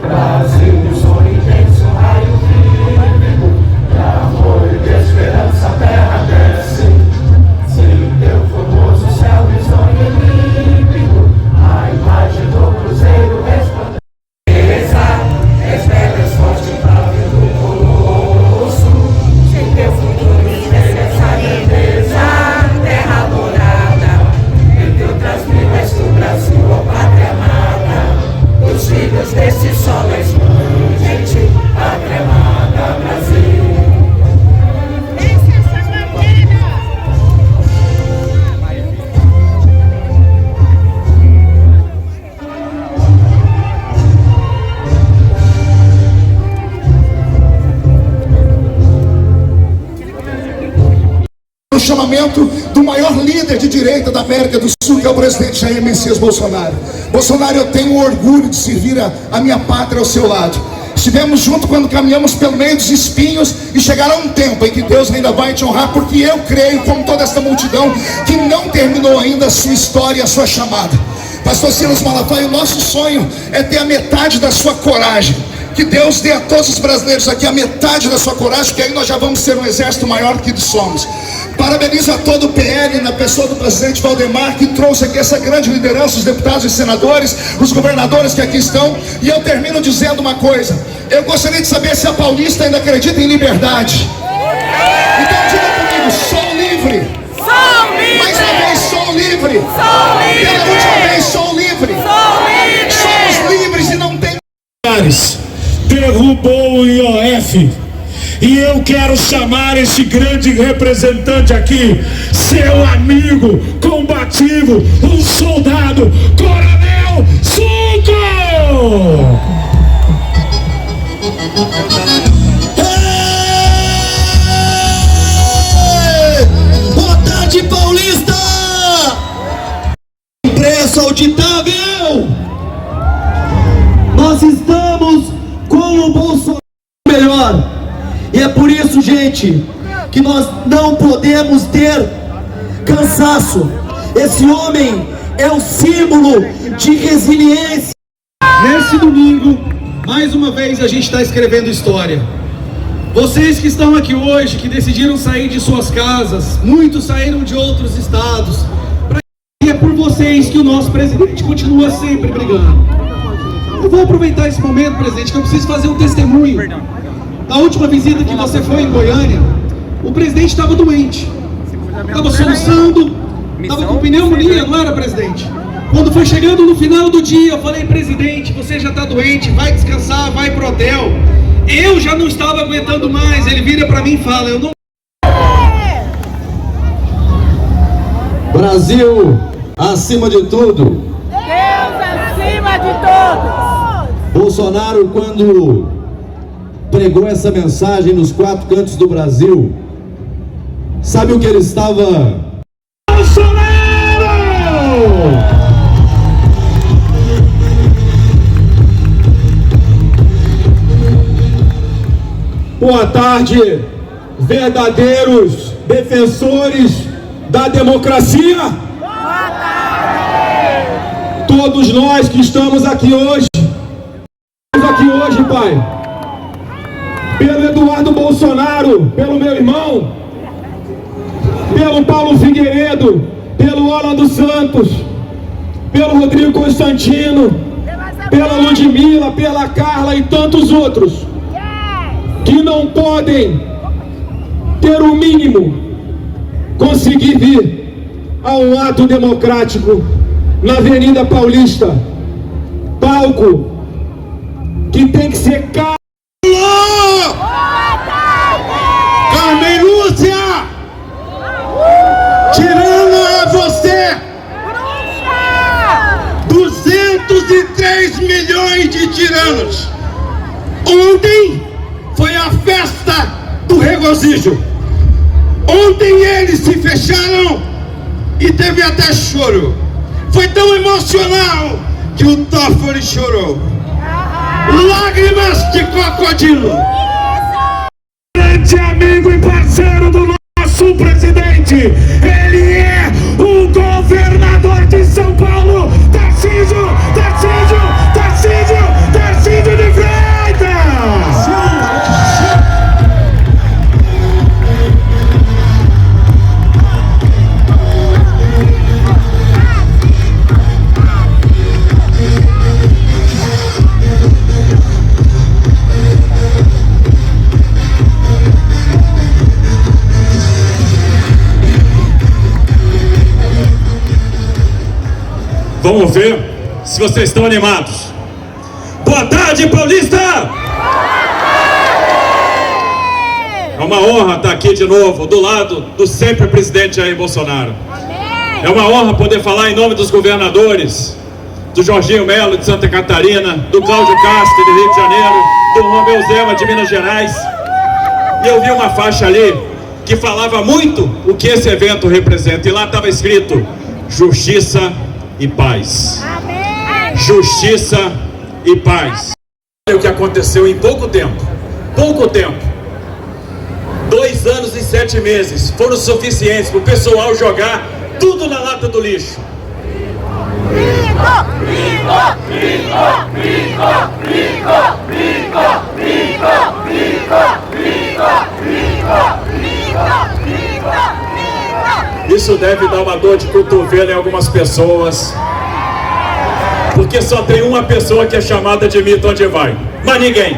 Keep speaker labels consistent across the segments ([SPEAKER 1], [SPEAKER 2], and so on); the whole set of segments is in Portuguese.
[SPEAKER 1] Brasil, de sonho intenso, raio vivo, de amor e de esperança, a terra desce. Sim, teu formoso céu risonho e límpido, a imagem do cruzeiro resplandece. Espera forte para ver do colosso, sem teu futuro essa grandeza, terra morada, entre outras mil és do Brasil, ó pátria amada, os filhos desse sol explodente, pátria amada, Brasil.
[SPEAKER 2] O chamamento do maior líder de direita da América do Sul, que é o presidente Jair Messias Bolsonaro. Bolsonaro, eu tenho o orgulho de servir a minha pátria ao seu lado. Estivemos juntos quando caminhamos pelo meio dos espinhos, e chegará um tempo em que Deus ainda vai te honrar, porque eu creio, como toda esta multidão, que não terminou ainda a sua história, a sua chamada. Pastor Silas Malafaia, o nosso sonho é ter a metade da sua coragem. Que Deus dê a todos os brasileiros aqui a metade da sua coragem, porque aí nós já vamos ser um exército maior do que somos. Parabenizo a todo o PL, na pessoa do presidente Valdemar, que trouxe aqui essa grande liderança, os deputados e senadores, os governadores que aqui estão. E eu termino dizendo uma coisa: eu gostaria de saber se a Paulista ainda acredita em liberdade. Então diga comigo: sou livre.
[SPEAKER 3] Sou livre.
[SPEAKER 2] Mais uma vez, sou livre.
[SPEAKER 3] Sou livre.
[SPEAKER 2] Pela última vez, sou livre.
[SPEAKER 3] Sou livre.
[SPEAKER 2] Somos livres e não tem...
[SPEAKER 4] Derrubou o IOF. E eu quero chamar esse grande representante aqui, seu amigo combativo, um soldado, Coronel Zuco!
[SPEAKER 5] Boa tarde, Paulista! Impresso auditável! Nós estamos com o Bolsonaro melhor. E é por isso, gente, que nós não podemos ter cansaço. Esse homem é um símbolo de resiliência.
[SPEAKER 6] Nesse domingo, mais uma vez a gente está escrevendo história. Vocês que estão aqui hoje, que decidiram sair de suas casas, muitos saíram de outros estados, e é por vocês que o nosso presidente continua sempre brigando. Eu vou aproveitar esse momento, presidente, que eu preciso fazer um testemunho. Na última visita que você foi em Goiânia, o presidente estava doente, estava soluçando, estava com pneumonia, não era, presidente? Quando foi chegando no final do dia, eu falei: presidente, você já está doente, vai descansar, vai pro hotel. Eu já não estava aguentando mais. Ele vira para mim e fala: eu não...
[SPEAKER 5] Brasil acima de tudo.
[SPEAKER 3] Deus acima de todos.
[SPEAKER 5] Bolsonaro, quando pregou essa mensagem nos 4 cantos do Brasil, sabe o que ele estava...
[SPEAKER 4] Bolsonaro!
[SPEAKER 6] Boa tarde, verdadeiros defensores da democracia.
[SPEAKER 3] Boa tarde.
[SPEAKER 6] Todos nós que estamos aqui hoje, Pai, pelo Eduardo Bolsonaro, pelo meu irmão, pelo Paulo Figueiredo, pelo Orlando Santos, pelo Rodrigo Constantino, pela Ludmila, pela Carla e tantos outros que não podem ter o mínimo, conseguir vir a um ato democrático na Avenida Paulista, palco que tem que ser caro.
[SPEAKER 5] Carmen Lúcia! Tirando é você! 203 milhões de tiranos! Ontem foi a festa do regozijo. Ontem eles se fecharam e teve até choro. Foi tão emocional que o Toffoli chorou. Lágrimas de crocodilo.
[SPEAKER 4] Grande amigo e parceiro do nosso presidente, ele é o governador de São Paulo, Tarcísio Vamos ver se vocês estão animados. Boa tarde, Paulista! É uma honra estar aqui de novo, do lado do sempre presidente Jair Bolsonaro. É uma honra poder falar em nome dos governadores, do Jorginho Melo de Santa Catarina, do Cláudio Castro de Rio de Janeiro, do Romeu Zema de Minas Gerais. E eu vi uma faixa ali que falava muito o que esse evento representa. E lá estava escrito: justiça e paz. Justiça e paz. Olha o que aconteceu em pouco tempo. 2 anos e 7 meses foram suficientes para o pessoal jogar tudo na lata do lixo. Isso deve dar uma dor de cotovelo em algumas pessoas, porque só tem uma pessoa que é chamada de mito onde vai, mas ninguém.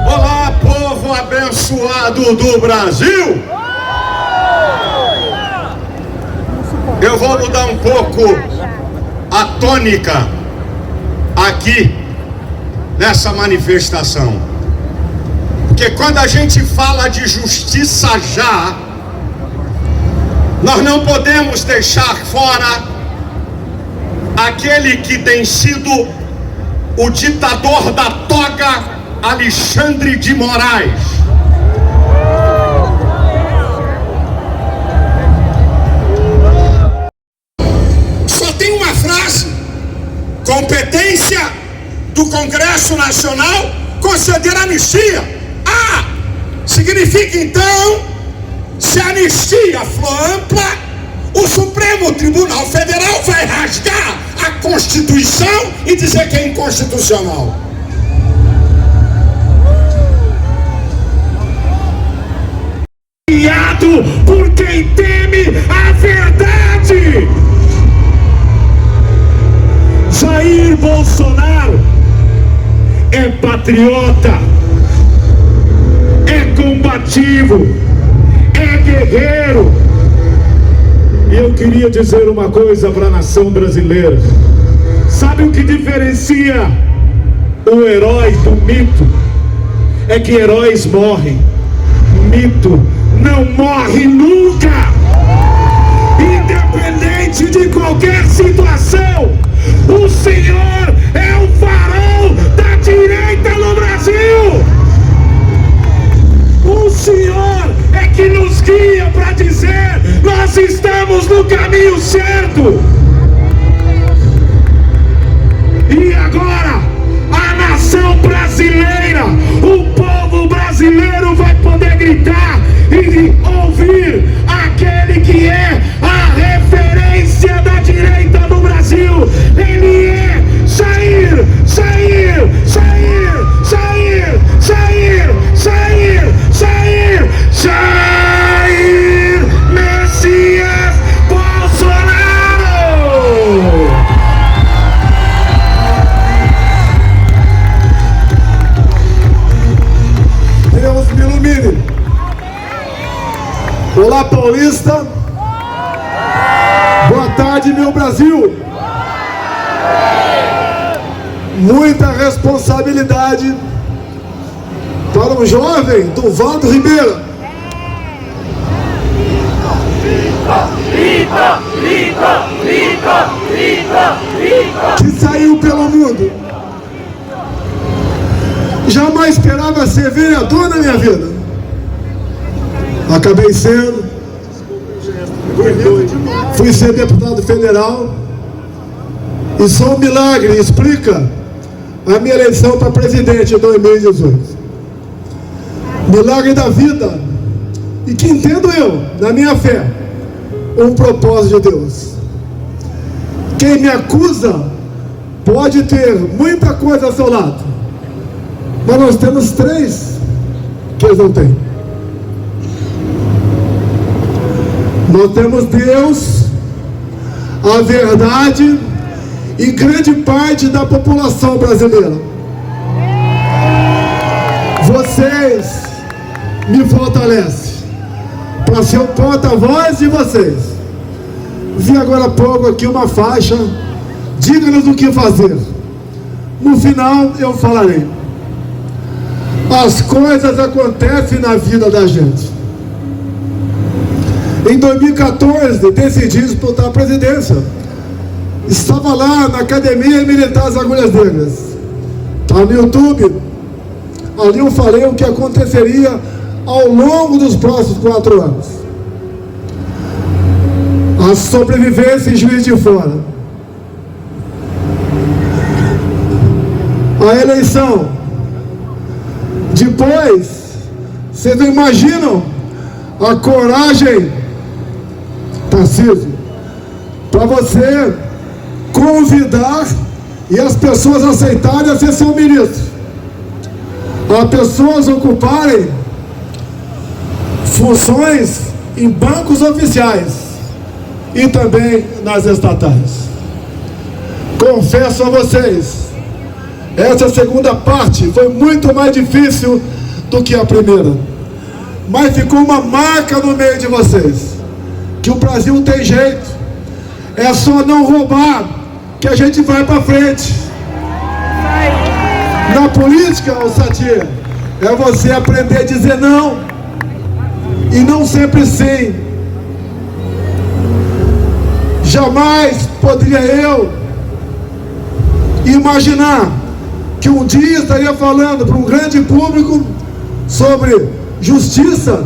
[SPEAKER 5] Olá, povo abençoado do Brasil! Eu vou mudar um pouco a tônica aqui nessa manifestação, porque quando a gente fala de justiça já, nós não podemos deixar fora aquele que tem sido o ditador da toga, Alexandre de Moraes. Só tem uma frase: competência do Congresso Nacional conceder anistia. Ah, significa então, se a anistia for ampla, o Supremo Tribunal Federal vai rasgar a Constituição e dizer que é inconstitucional.
[SPEAKER 4] Guiado por quem teme a verdade. Jair Bolsonaro é patriota, é combativo, é guerreiro. E eu queria dizer uma coisa para a nação brasileira. Sabe o que diferencia o herói do mito? É que heróis morrem, mito não morre nunca. Independente de qualquer situação, o Senhor é o farol da direita no Brasil. O Senhor é que nos guia para dizer: nós estamos no caminho certo. E agora, a nação brasileira, o povo brasileiro vai poder gritar e ouvir aquele que é a referência da direita no Brasil. Ele é Jair, Jair, Jair, Jair, Jair, Jair, Jair, Jair Messias Bolsonaro.
[SPEAKER 7] Deus me ilumine. Olá, Paulista. Boa tarde, meu Brasil. Muita responsabilidade para um jovem do Valdo Ribeira. Que saiu pelo mundo. Jamais esperava ser vereador na minha vida. Acabei sendo. Fui ser deputado federal. E só um milagre explica a minha eleição para presidente em 2018. Milagre da vida. E que entendo eu, na minha fé, um propósito de Deus. Quem me acusa pode ter muita coisa ao seu lado, mas nós temos 3 que eles não têm. Nós temos Deus, a verdade e grande parte da população brasileira. Vocês me fortalecem para ser o porta-voz de vocês. Vi agora há pouco aqui uma faixa, diga-nos o que fazer. No final eu falarei. As coisas acontecem na vida da gente. Em 2014 decidi disputar a presidência. Estava lá na Academia Militar das Agulhas Negras. Está no YouTube. Ali eu falei o que aconteceria ao longo dos próximos 4 anos. A sobrevivência em Juiz de Fora. A eleição. Depois, vocês não imaginam a coragem, Tarcísio, para você convidar e as pessoas aceitarem a ser seu ministro. As pessoas ocuparem funções em bancos oficiais e também nas estatais. Confesso a vocês, essa segunda parte foi muito mais difícil do que a primeira, mas ficou uma marca no meio de vocês, que o Brasil tem jeito, é só não roubar que a gente vai para frente. Na política, ô Satir, é você aprender a dizer não, e não sempre sim. Jamais poderia eu imaginar que um dia estaria falando para um grande público sobre justiça,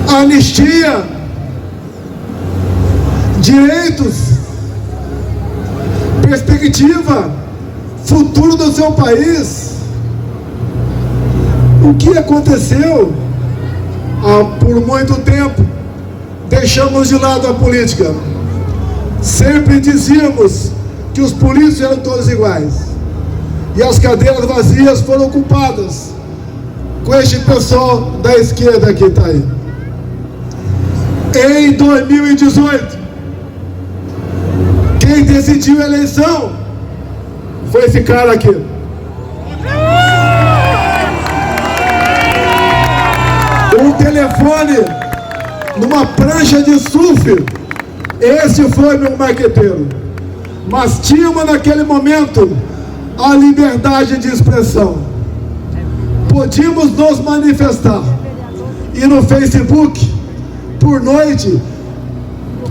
[SPEAKER 7] anistia, direitos, perspectiva, futuro do seu país. O que aconteceu? Por muito tempo deixamos de lado a política. Sempre dizíamos que os políticos eram todos iguais, e as cadeiras vazias foram ocupadas com este pessoal da esquerda que está aí. Em 2018, quem decidiu a eleição foi esse cara aqui. Um telefone numa prancha de surf. Esse foi meu marqueteiro. Mas tínhamos naquele momento a liberdade de expressão. Podíamos nos manifestar. E no Facebook, por noite,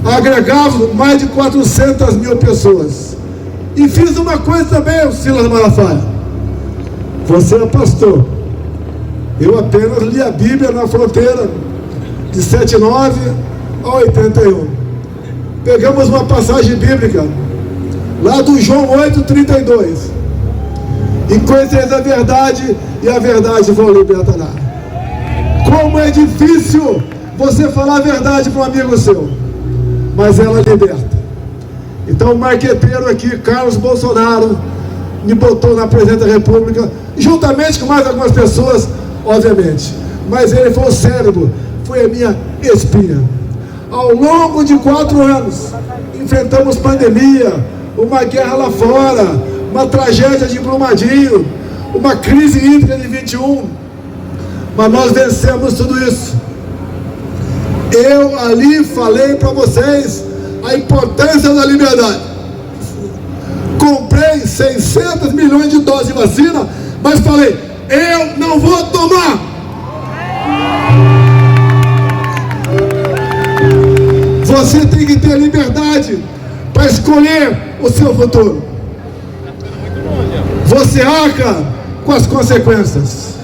[SPEAKER 7] agregávamos mais de 400 mil pessoas. E fiz uma coisa também, Silas Malafaia. Você é pastor. Eu apenas li a Bíblia na fronteira, de 79 a 81. Pegamos uma passagem bíblica lá do João 8,32. E conhecereis a verdade, e a verdade vos libertará. Como é difícil você falar a verdade para um amigo seu, mas ela liberta. Então o marqueteiro aqui, Carlos Bolsonaro, me botou na presidência da República, juntamente com mais algumas pessoas, obviamente. Mas ele foi o cérebro, foi a minha espinha. Ao longo de 4 anos, enfrentamos pandemia, uma guerra lá fora, uma tragédia de Brumadinho, uma crise hídrica de 21, mas nós vencemos tudo isso. Eu ali falei para vocês a importância da liberdade. Comprei 600 milhões de doses de vacina, mas falei, eu não vou tomar. Você tem que ter liberdade para escolher o seu futuro. Você arca com as consequências.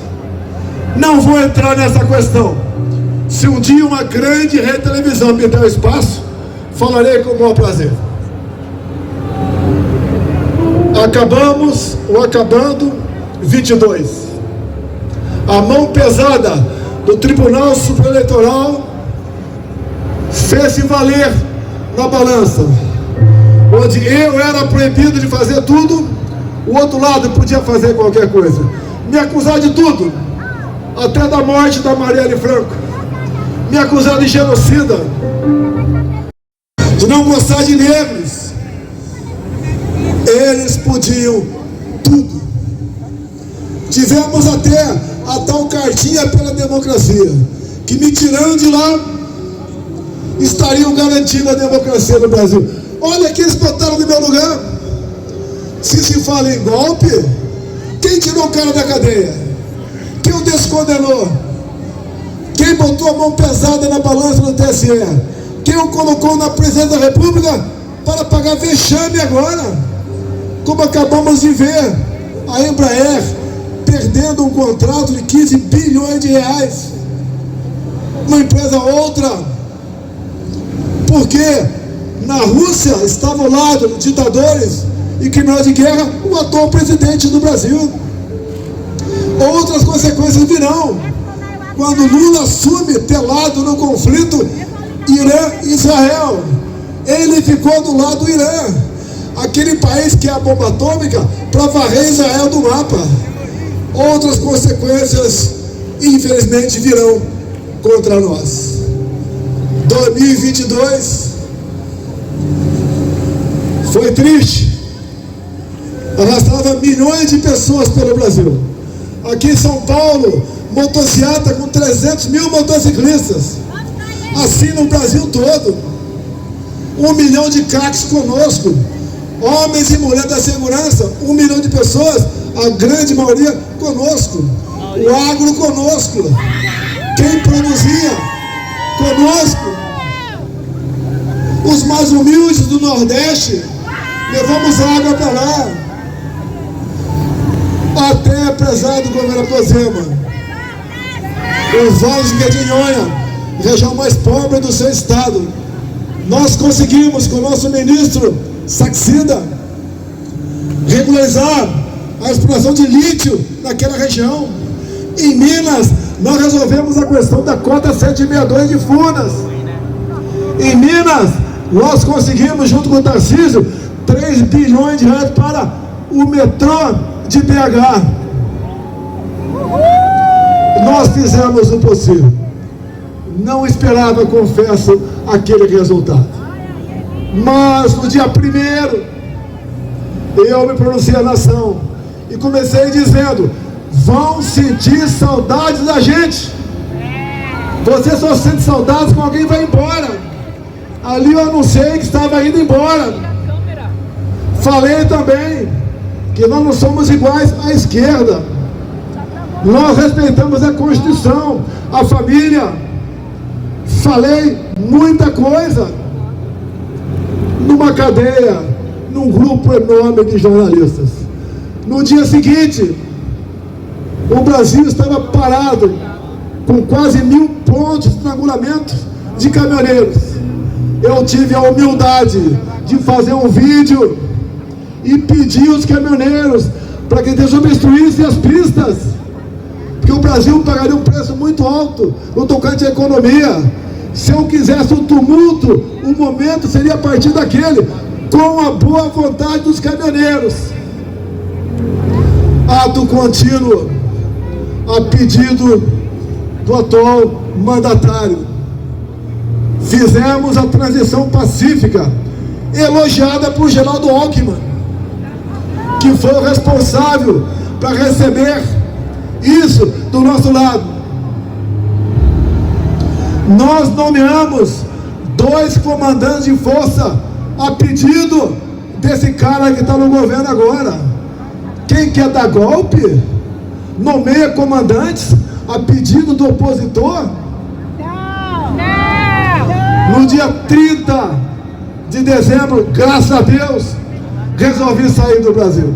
[SPEAKER 7] Não vou entrar nessa questão. Se um dia uma grande rede de televisão me der espaço, falarei com o maior prazer. Acabando 22. A mão pesada do Tribunal Superior Eleitoral fez-se valer na balança, onde eu era proibido de fazer tudo, o outro lado podia fazer qualquer coisa, me acusar de tudo, até da morte da Marielle Franco, me acusar de genocida, de não gostar de negros. Eles podiam tudo. Tivemos até a tal cartinha pela democracia, que me tirando de lá, estariam garantindo a democracia no Brasil. Olha que eles botaram no meu lugar. Se fala em golpe, quem tirou o cara da cadeia? Quem o descondenou? Quem botou a mão pesada na balança do TSE? Quem o colocou na presidência da República para pagar vexame agora? Como acabamos de ver, a Embraer perdendo um contrato de 15 bilhões de reais. Uma empresa outra. Porque na Rússia estava ao lado de ditadores e criminosos de guerra o atual presidente do Brasil. Outras consequências virão quando Lula assume telado no conflito Irã-Israel. Ele ficou do lado do Irã, aquele país que é a bomba atômica, para varrer Israel do mapa. Outras consequências, infelizmente, virão contra nós. 2022 foi triste. Arrastava milhões de pessoas pelo Brasil. Aqui em São Paulo, motociata com 300 mil motociclistas. Assim no Brasil todo. 1 milhão de craques conosco. Homens e mulheres da segurança, 1 milhão de pessoas, a grande maioria conosco. O agro conosco. Quem produzia conosco. Os mais humildes do Nordeste, levamos água para lá. Até, prezado governador Zema, os Vales de Medinhonha, região mais pobre do seu estado, nós conseguimos com o nosso ministro Saxida regularizar a exploração de lítio naquela região. Em Minas, nós resolvemos a questão da cota 762 de Furnas. Em Minas, nós conseguimos, junto com o Tarcísio, 3 bilhões de reais para o metrô de BH. Nós fizemos o possível. Não esperava, confesso, aquele resultado. Mas no dia 1º, eu me pronunciei à nação e comecei dizendo: vão sentir saudades da gente. Você só sente saudades quando alguém vai embora. Ali eu anunciei que estava indo embora. Falei também que nós não somos iguais à esquerda. Nós respeitamos a Constituição, a família. Falei muita coisa numa cadeia, num grupo enorme de jornalistas. No dia seguinte, o Brasil estava parado com quase 1000 pontos de estrangulamento de caminhoneiros. Eu tive a humildade de fazer um vídeo e pedir aos caminhoneiros para que desobstruíssem as pistas, porque o Brasil pagaria um preço muito alto no tocante à economia. Se eu quisesse um tumulto, o momento seria a partir daquele, com a boa vontade dos caminhoneiros. Ato contínuo, a pedido do atual mandatário. Fizemos a transição pacífica, elogiada por Geraldo Alckmin, que foi o responsável para receber isso do nosso lado. Nós nomeamos 2 comandantes de força a pedido desse cara que está no governo agora. Quem quer dar golpe, nomeia comandantes a pedido do opositor. No dia 30 de dezembro, graças a Deus, resolvi sair do Brasil.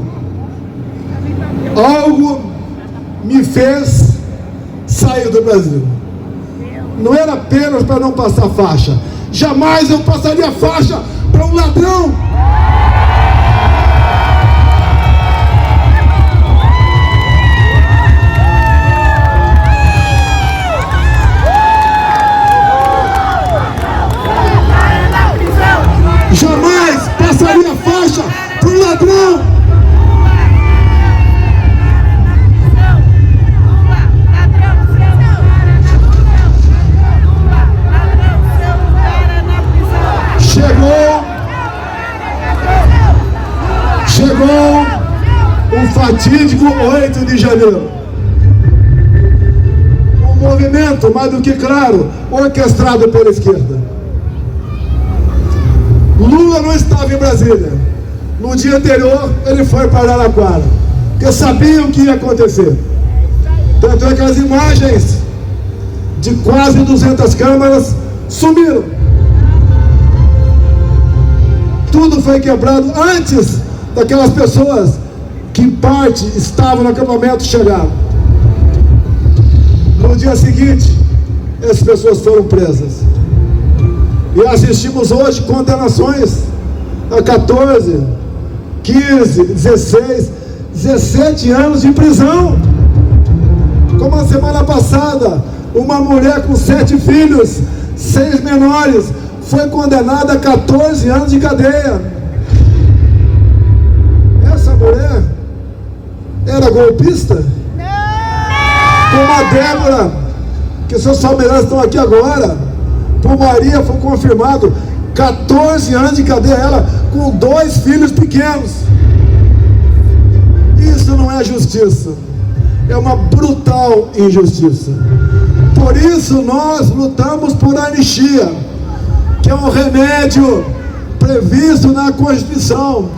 [SPEAKER 7] Algo me fez sair do Brasil. Não era apenas para não passar faixa. Jamais eu passaria faixa para um ladrão. Jamais passaria faixa para um ladrão. fatídico 8 de janeiro. Um movimento, mais do que claro, orquestrado pela esquerda. Lula não estava em Brasília. No dia anterior, ele foi para Araraquara, porque sabiam o que ia acontecer. Tanto é que as imagens de quase 200 câmaras sumiram. Tudo foi quebrado antes daquelas pessoas que em parte estavam no acampamento chegar. No dia seguinte, essas pessoas foram presas. E assistimos hoje condenações a 14, 15, 16, 17 anos de prisão. Como a semana passada, uma mulher com 7 filhos, 6 menores, foi condenada a 14 anos de cadeia. Essa mulher era golpista? Como a Débora, que seus familiares estão aqui agora, por Maria foi confirmado 14 anos de cadeia, ela com 2 filhos pequenos. Isso não é justiça, é uma brutal injustiça. Por isso nós lutamos por anistia, que é um remédio previsto na Constituição,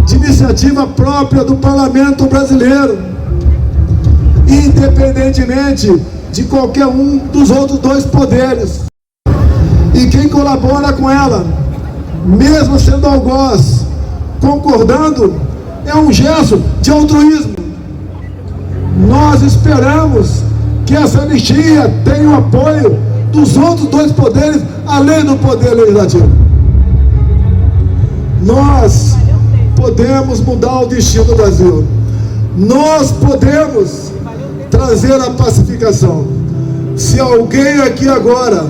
[SPEAKER 7] de iniciativa própria do Parlamento brasileiro, independentemente de qualquer um dos outros 2 poderes. E quem colabora com ela, mesmo sendo algoz, concordando, é um gesto de altruísmo. Nós esperamos que essa anistia tenha o apoio dos outros 2 poderes, além do poder legislativo. Nós podemos mudar o destino do Brasil. Nós podemos trazer a pacificação. Se alguém aqui agora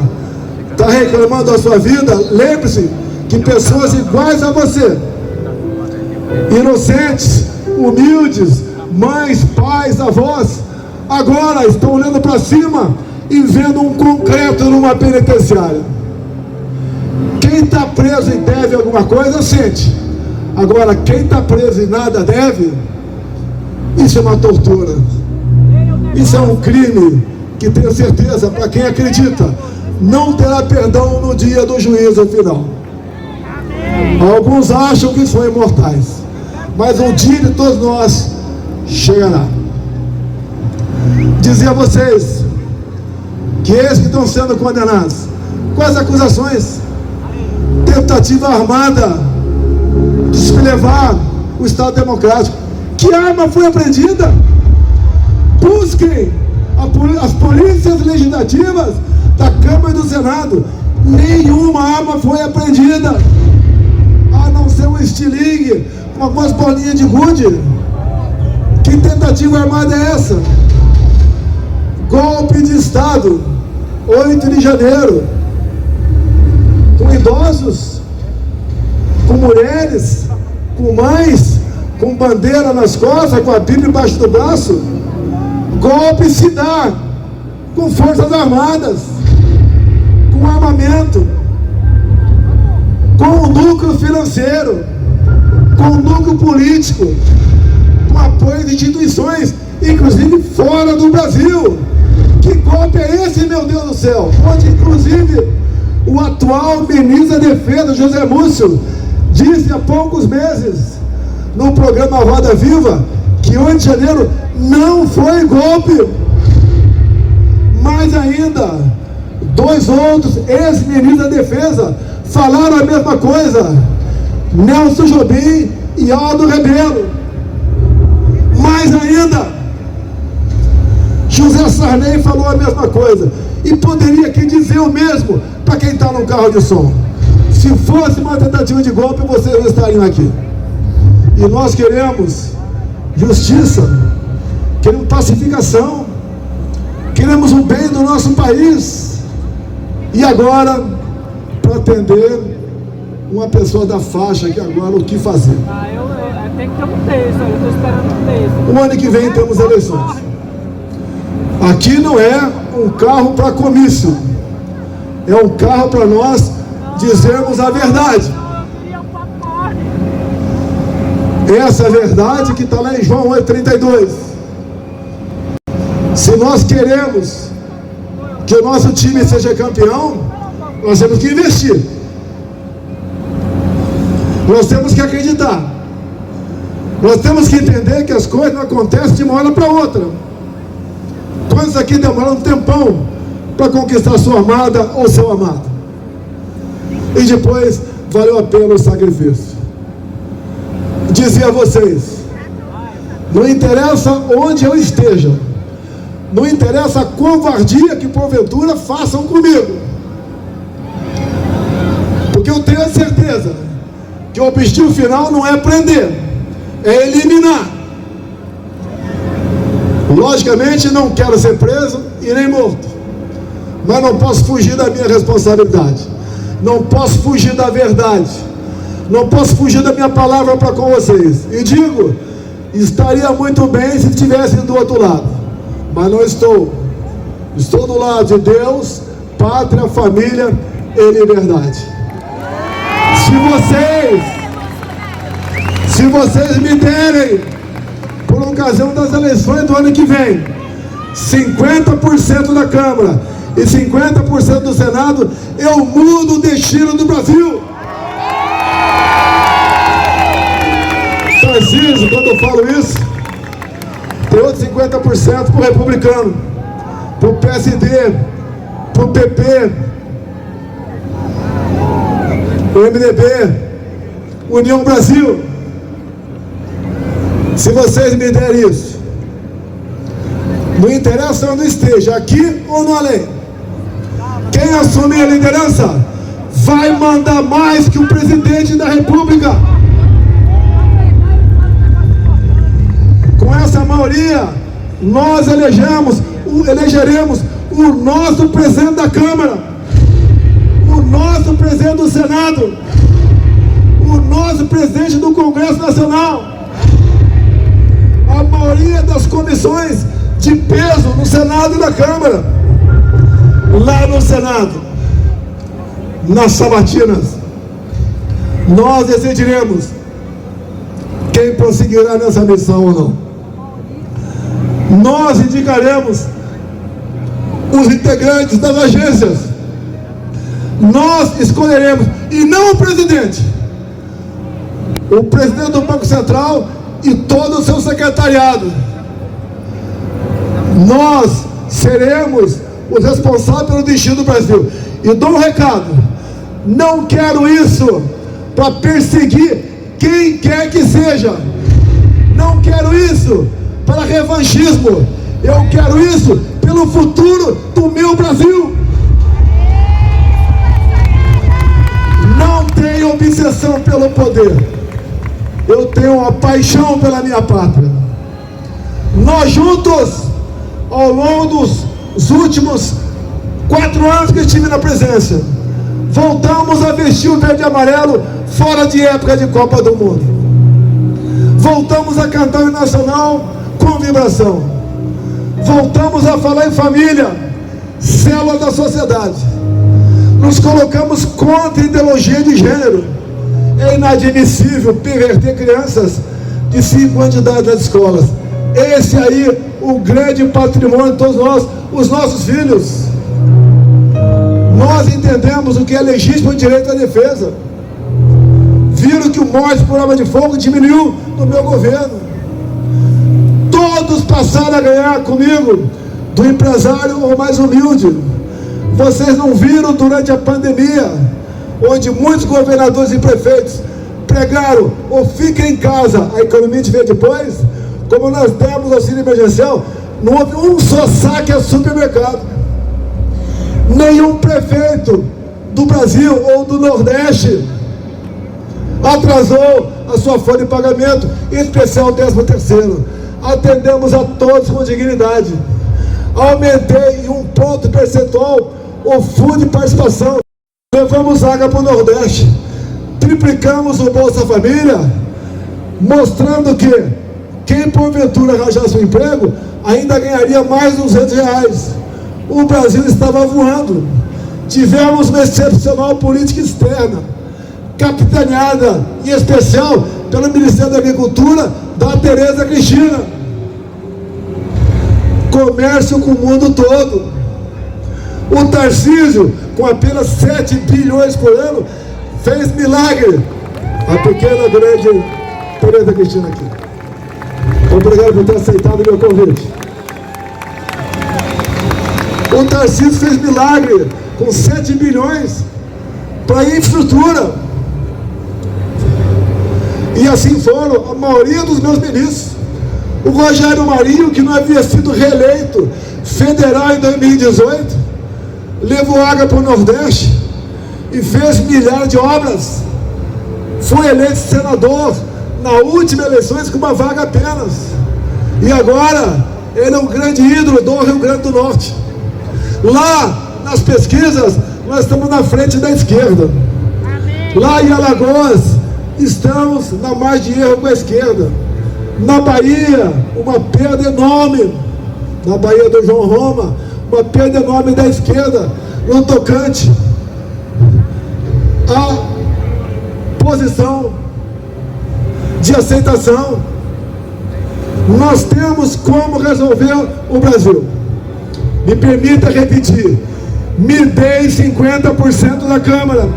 [SPEAKER 7] está reclamando da sua vida, lembre-se que pessoas iguais a você, inocentes, humildes, mães, pais, avós, agora estão olhando para cima e vendo um concreto numa penitenciária. Quem está preso e deve alguma coisa, sente. Agora, quem está preso e nada deve, isso é uma tortura. Isso é um crime que, tenho certeza, para quem acredita, não terá perdão no dia do juízo final. Alguns acham que são imortais, mas um dia de todos nós chegará. Dizer a vocês que esses que estão sendo condenados, quais acusações? Tentativa armada de se levar o Estado Democrático. Que arma foi apreendida? Busquem as polícias legislativas da Câmara e do Senado. Nenhuma arma foi apreendida, a não ser um estilingue com algumas bolinhas de gude. Que tentativa armada é essa? Golpe de Estado, 8 de janeiro, com idosos, com mulheres, com mães, com bandeira nas costas, com a Bíblia embaixo do braço. Golpe se dá com forças armadas, com armamento, com o núcleo financeiro, com o núcleo político, com apoio de instituições, inclusive fora do Brasil. Que golpe é esse, meu Deus do céu? Onde, inclusive, o atual ministro da Defesa, José Múcio, disse há poucos meses, no programa Roda Viva, que 8 de janeiro não foi golpe. Mais ainda, 2 outros ex-ministros da Defesa falaram a mesma coisa, Nelson Jobim e Aldo Rebelo. Mais ainda, José Sarney falou a mesma coisa, e poderia aqui dizer o mesmo para quem está no carro de som. Se fosse uma tentativa de golpe, vocês não estariam aqui. E nós queremos justiça, queremos pacificação, queremos o bem do nosso país. E agora, para atender uma pessoa da faixa aqui agora, o que fazer?
[SPEAKER 3] Tem que ter um texto, eu estou esperando um texto.
[SPEAKER 7] O ano que vem temos eleições. Aqui não é um carro para comício, é um carro para nós dizermos a verdade. Essa é a verdade que está lá em João 8,32. Se nós queremos que o nosso time seja campeão, nós temos que investir. Nós temos que acreditar. Nós temos que entender que as coisas não acontecem de uma hora para outra. Quantos aqui demoraram um tempão para conquistar sua amada ou seu amado? E depois valeu a pena o sacrifício. Dizia a vocês, não interessa onde eu esteja, não interessa a covardia que porventura façam comigo, porque eu tenho a certeza que o objetivo final não é prender, é eliminar. Logicamente não quero ser preso e nem morto, mas não posso fugir da minha responsabilidade, não posso fugir da verdade, não posso fugir da minha palavra para com vocês. E digo, estaria muito bem se estivesse do outro lado, mas não estou. Estou do lado de Deus, pátria, família e liberdade. Se vocês me derem, por ocasião das eleições do ano que vem, 50% da Câmara e 50% do Senado, eu mudo o destino do Brasil. Tarcísio, quando eu falo isso, tem outros 50% para o republicano, para o PSD, para o PP, o MDB, União Brasil. Se vocês me derem isso, não interessa onde esteja, aqui ou no além, quem assumir a liderança vai mandar mais que o presidente da República. Com essa maioria, nós elegeremos o nosso presidente da Câmara, o nosso presidente do Senado, o nosso presidente do Congresso Nacional, a maioria das comissões de peso no Senado e na Câmara. Lá no Senado, nas sabatinas, nós decidiremos quem prosseguirá nessa missão ou não. Nós indicaremos os integrantes das agências. Nós escolheremos, e não o presidente do Banco Central e todo o seu secretariado. Nós seremos os responsáveis pelo destino do Brasil. E dou um recado: não quero isso para perseguir quem quer que seja, não quero isso para revanchismo, eu quero isso pelo futuro do meu Brasil. Não tenho obsessão pelo poder, eu tenho uma paixão pela minha pátria. Nós juntos, ao longo dos últimos 4 anos que estive na presidência, voltamos a vestir o verde e amarelo fora de época de Copa do Mundo. Voltamos a cantar o hino nacional com vibração. Voltamos a falar em família, célula da sociedade. Nos colocamos contra a ideologia de gênero. É inadmissível perverter crianças de 5 anos de idade nas escolas. Esse aí, o grande patrimônio de todos nós, os nossos filhos. Nós entendemos o que é legítimo direito à defesa. Viram que o morte por arma de fogo diminuiu no meu governo. Todos passaram a ganhar comigo, do empresário ou mais humilde. Vocês não viram durante a pandemia, onde muitos governadores e prefeitos pregaram ou fiquem em casa, a economia te vê depois? Como nós demos auxílio emergencial, não houve um só saque a supermercado. Nenhum prefeito do Brasil ou do Nordeste atrasou a sua folha de pagamento, em especial o 13º. Atendemos a todos com dignidade. Aumentei em 1 ponto percentual o fundo de participação. Levamos água para o Nordeste. Triplicamos o Bolsa Família, mostrando que quem porventura arranjasse um emprego ainda ganharia mais de R$200. O Brasil estava voando. Tivemos uma excepcional política externa, capitaneada em especial pelo Ministério da Agricultura da Tereza Cristina. Comércio com o mundo todo. O Tarcísio, com apenas 7 bilhões por ano, fez milagre. A pequena, grande Tereza Cristina aqui. Obrigado por ter aceitado o meu convite. O Tarcísio fez milagre com 7 bilhões para infraestrutura. E assim foram a maioria dos meus ministros. O Rogério Marinho, que não havia sido reeleito federal em 2018, levou água para o Nordeste e fez milhares de obras. Foi eleito senador na última eleições com uma vaga apenas. E agora ele é um grande ídolo do Rio Grande do Norte. Lá nas pesquisas nós estamos na frente da esquerda. Lá em Alagoas estamos na margem de erro com a esquerda. Na Bahia, uma perda enorme. Na Bahia do João Roma, uma perda enorme da esquerda no tocante a posição de aceitação. Nós temos como resolver o Brasil. Me permita repetir: me dei 50% da Câmara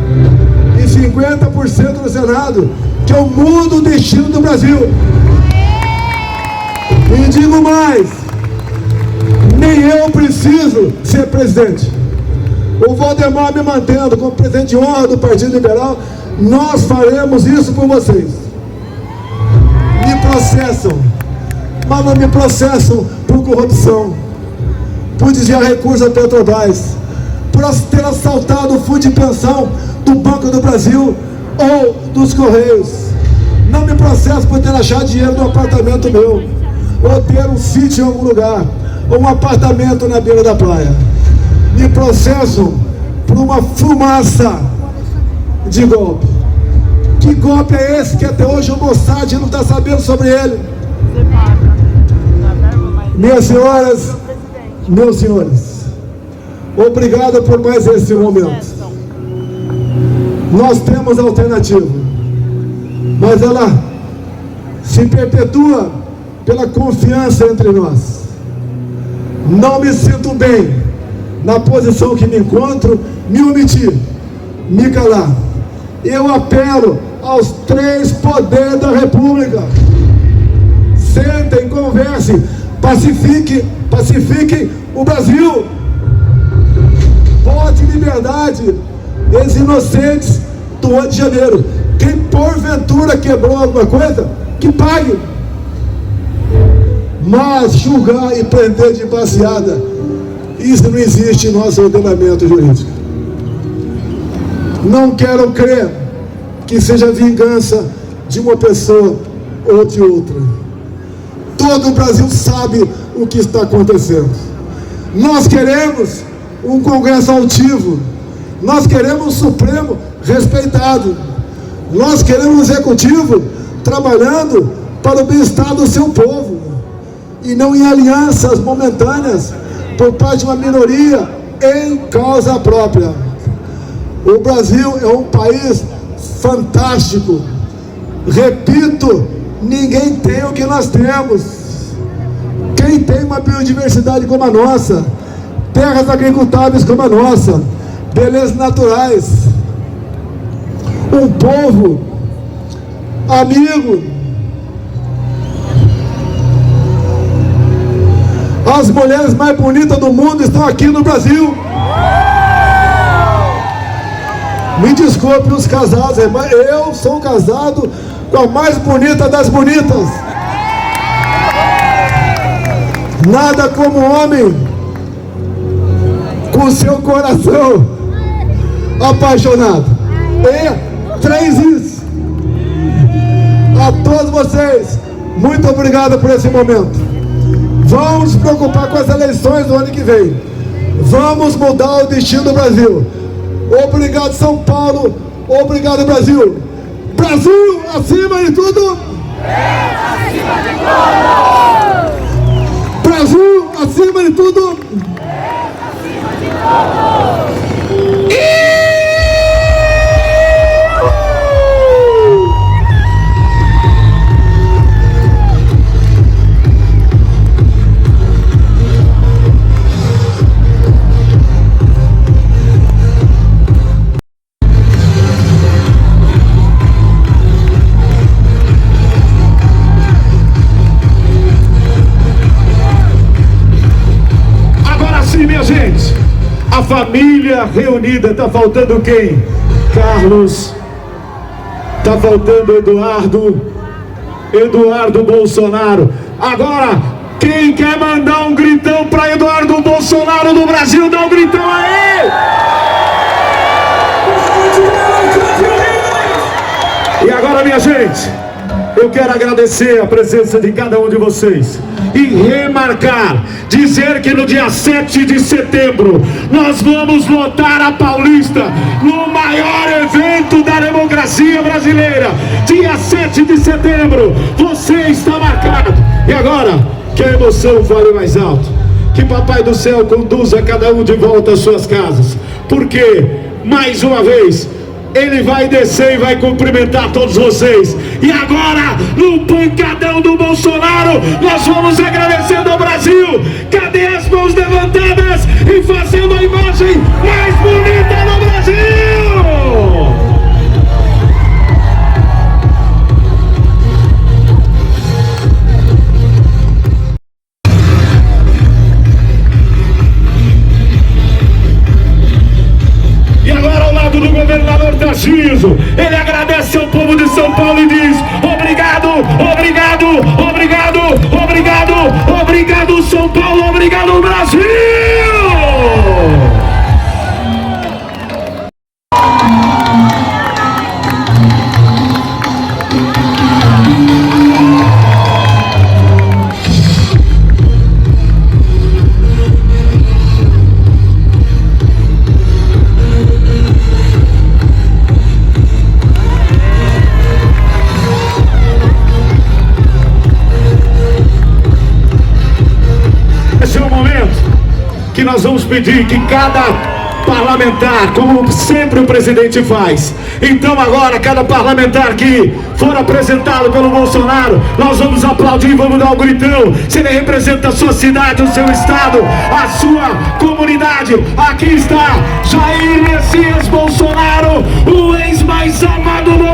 [SPEAKER 7] e 50% do Senado, que eu mudo o destino do Brasil. E digo mais: nem eu preciso ser presidente. O Valdemar me mantendo como presidente de honra do Partido Liberal, nós faremos isso por vocês. Me processam, mas não me processam por corrupção, por desviar recursos da Petrobras, por ter assaltado o fundo de pensão do Banco do Brasil ou dos Correios. Não me processam por ter achado dinheiro no apartamento meu, ou ter um sítio em algum lugar, ou um apartamento na beira da praia. Me processam por uma fumaça de golpe. Que golpe é esse que até hoje o Mossad não está sabendo sobre ele? Minhas senhoras, meus senhores, obrigado por mais esse momento. Nós temos alternativa, mas ela se perpetua pela confiança entre nós. Não me sinto bem na posição que me encontro, me omitir, me calar. Eu apelo aos 3 poderes da República: sentem, conversem, pacifiquem o Brasil. Bote liberdade esses inocentes do 8 de janeiro. Quem porventura quebrou alguma coisa, que pague. Mas julgar e prender de baseada, isso não existe em nosso ordenamento jurídico. Não quero crer que seja vingança de uma pessoa ou de outra. Todo o Brasil sabe o que está acontecendo. Nós queremos um Congresso altivo. Nós queremos um Supremo respeitado. Nós queremos um Executivo trabalhando para o bem-estar do seu povo, e não em alianças momentâneas por parte de uma minoria em causa própria. O Brasil é um país fantástico. Repito, ninguém tem o que nós temos. Quem tem uma biodiversidade como a nossa, terras agricultáveis como a nossa, belezas naturais, um povo amigo. As mulheres mais bonitas do mundo estão aqui no Brasil. Me desculpe os casados, mas eu sou casado com a mais bonita das bonitas. Nada como homem com seu coração apaixonado. E 3 isso. A todos vocês, muito obrigado por esse momento. Vamos nos preocupar com as eleições do ano que vem. Vamos mudar o destino do Brasil. Obrigado, São Paulo. Obrigado, Brasil. Brasil acima de tudo.
[SPEAKER 1] Acima de tudo.
[SPEAKER 7] Brasil acima de tudo.
[SPEAKER 1] Acima de tudo.
[SPEAKER 4] família reunida. Tá faltando quem? Carlos. Tá faltando Eduardo Bolsonaro. Agora, quem quer mandar um gritão para Eduardo Bolsonaro do Brasil, dá um gritão aí! E agora, minha gente, eu quero agradecer a presença de cada um de vocês e remarcar, dizer que no dia 7 de setembro nós vamos lotar a Paulista no maior evento da democracia brasileira. Dia 7 de setembro, você está marcado. E agora, que a emoção fale mais alto, que Papai do Céu conduza cada um de volta às suas casas, porque, mais uma vez, Ele vai descer e vai cumprimentar todos vocês. E agora, no pancadão do Bolsonaro, nós vamos agradecendo ao Brasil. Cadê as mãos levantadas e fazendo a imagem mais bonita do Brasil? E agora, ao lado do governador Tarcísio, ele agradece ao povo de São Paulo e diz: obrigado, obrigado, obrigado, obrigado, obrigado São Paulo, obrigado Brasil! Esse é o momento que nós vamos pedir que cada parlamentar, como sempre o presidente faz. Então agora, cada parlamentar que for apresentado pelo Bolsonaro, nós vamos aplaudir, vamos dar um gritão. Se ele representa a sua cidade, o seu estado, a sua comunidade, aqui está Jair Messias Bolsonaro, o ex mais amado do